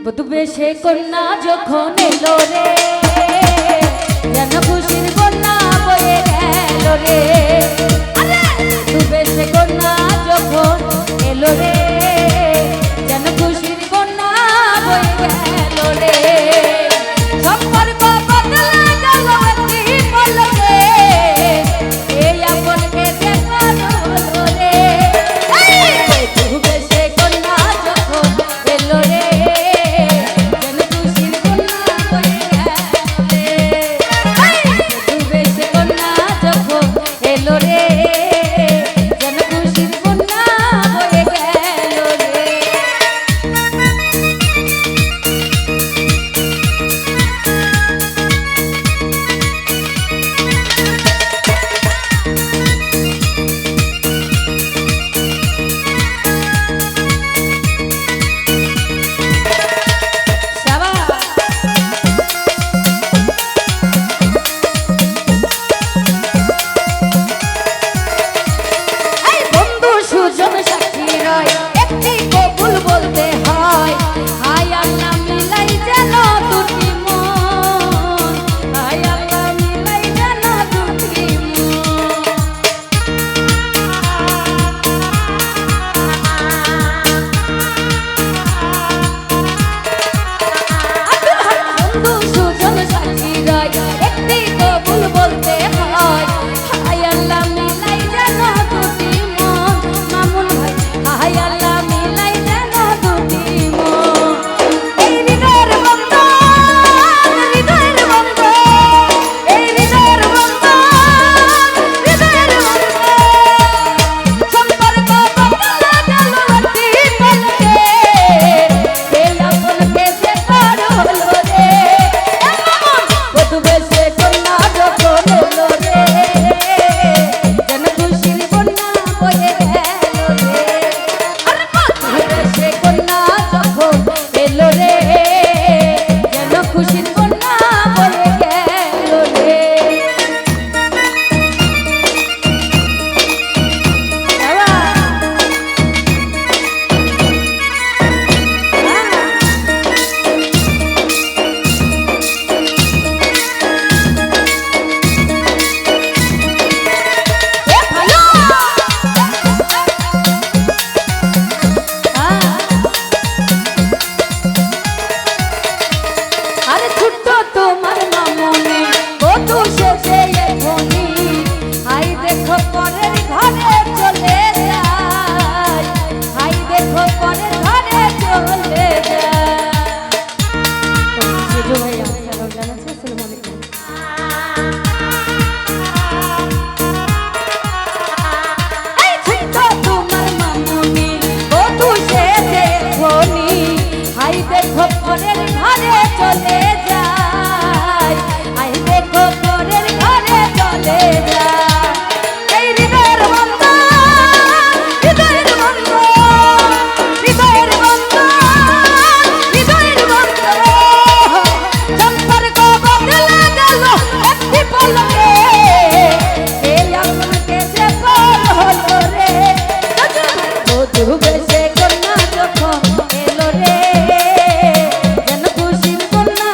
বধূ বেশে কন্যা যখন এলো রে, যেন খুশির বন্যা বয়ে গেল রে। বধূ বেশে কন্যা যখন এলো রে, যেন খুশির বন্যা বয়ে গেল রে। সম্পর্ক বদলে গেল একটি পলকে, এই আপনকে দেখানো হলো রে। বধূ বেশে কন্যা যখন এলো রে, যেন খুশির বন্যা বয়ে গেল রে। বধূ বেশে কন্যা যখন এলো রে, যেন খুশির বন্যা বয়ে গেল রে। বন্ধু সুজন সাক্ষী রয়, একটি কবুল বলতে হয়। হায় আল্লাহ মিলাই যেন দুটি মন, হায় আল্লাহ মিলাই যেন দুটি মন। বন্ধু সুজন সাক্ষী রয়, একটি কবুল বলতে হয়। হায় আল্লাহ মিলাই যেন দুটি মন, মামুন ভাই হায় আল্লাহ মিলাই যেন দুটি মন। এই হৃদয়ের বন্ধন, হৃদয়ের বন্ধন, এই হৃদয়ের বন্ধন, হৃদয়ের বন্ধন। সম্পর্ক বদলে গেল একটি পলকে, এই আপনকে যে পার হলো রে। বধূ বেশে কন্যা যখন এলো রে, যেন খুশির বন্যা বয়ে গেল রে। বধূ বেশে কন্যা যখন এলো রে, যেন খুশির বন্যা বয়ে গেল রে। আরে ছোট্ট তোমার মামনি, বধূ সেজে এখনি, হাই দেখো পরের ঘরে চলে যায়, হাই দেখো পরের ঘরে চলে যায়। সেজো ভাই আমার সালাম জানাচ্ছি, আসসালামু আলাইকুম। এই ছোট্ট তোমার মামনি, বধূ সেজে এখনি, হাই দেখো পরের ঘরে চলে যায়, হাই দেখো পরের ঘরে চলে যায়। এই হৃদয়ের বন্ধন, হৃদয়ের বন্ধন, হৃদয়ের বন্ধন, হৃদয়ের বন্ধন। সম্পর্ক বদলে গেল একটি পলকে, এই আপনকে যে পার হলো রে। বধূ বেশে কন্যা যখন এলো রে, যেন খুশির বন্যা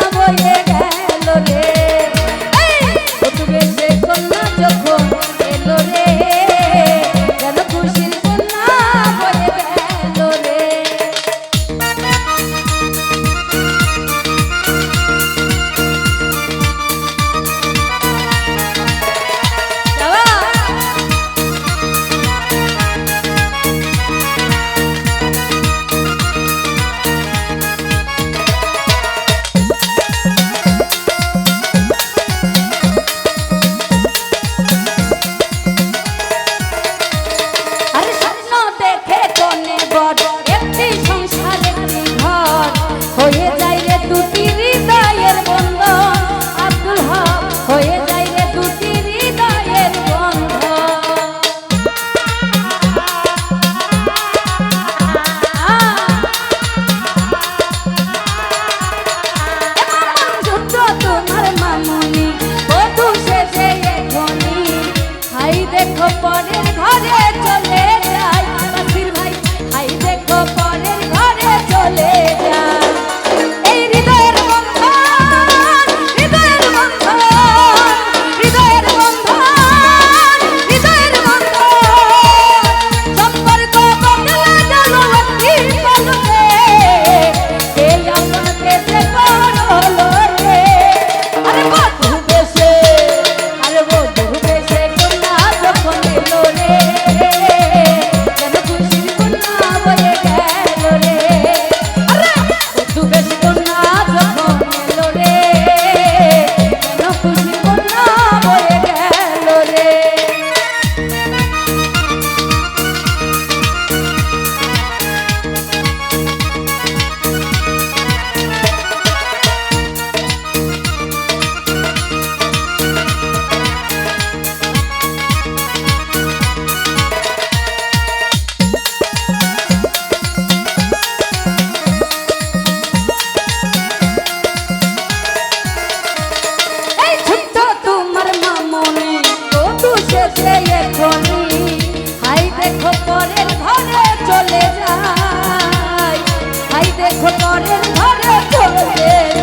দেখো পরের ঘরে চলে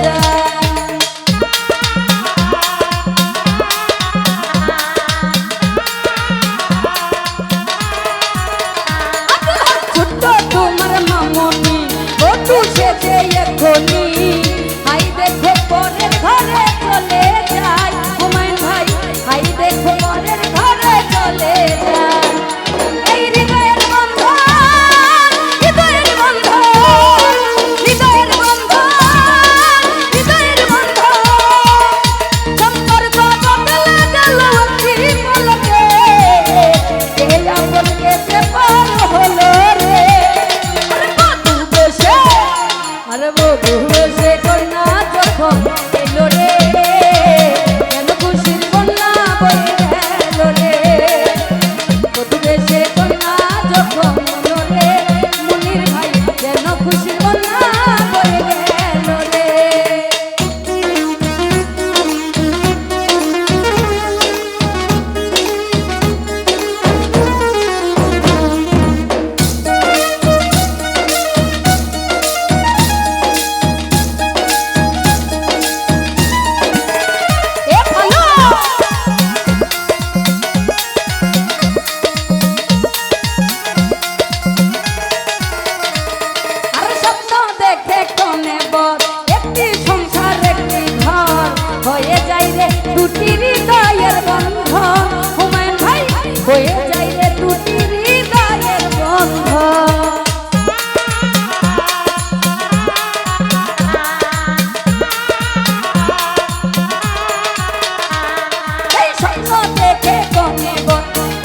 যায়। ছোট্ট তোমার মামনি বধূ সেজে এখনি, হাই দেখো পরের ঘরে চলে যায়। হুমায়ুন ভাই হাই দেখো পরের ঘরে চলে যায়। এই হৃদয়ের বন্ধন, হৃদয়ের বন্ধন, হৃদয়ের বন্ধন, হৃদয়ের বন্ধন, সম্পর্ক বদলে গেল অতি পলকে, এই আপনকে সে পার হলো রে। আরে বধূ বেশে কন্যা যখন এলো রে, কেন খুশির বন্যা বয়ে গেল রে। বধূ বেশে কন্যা যখন এলো রে, মুনির ভাই কেন খুশির বন্যা বয়ে গেল রে। দুটি হৃদয়ের বন্ধন, হুমায়ুন ভাই হয়ে যায় রে দুটি হৃদয়ের বন্ধন। এই স্বপ্ন দেখে কমে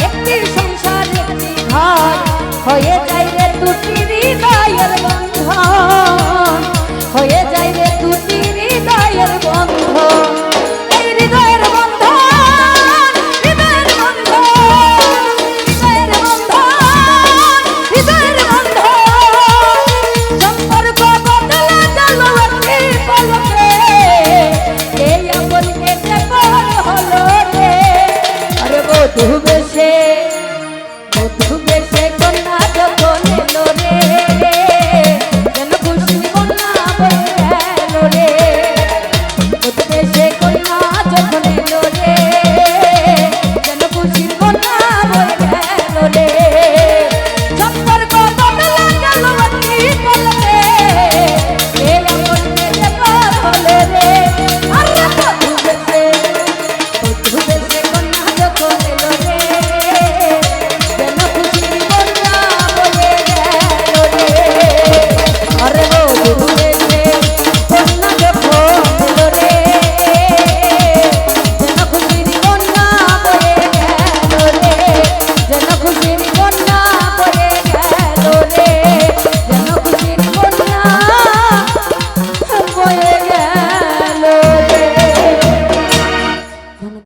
একটি সংসার একটি ঘর, হয়ে যায় রে দুটি হৃদয়ের বন্ধন, হয়ে যায় রে দুটি হৃদয়ের বন্ধন। হৃদয়ের বন্ধন, হৃদয়ের বন্ধন, হৃদয়ের বন্ধন, হৃদয়ের বন্ধন, সম্পর্ক বদলে গেল অতি পলকে, এই আপনকে সে পার হলো রে। আরে বধূ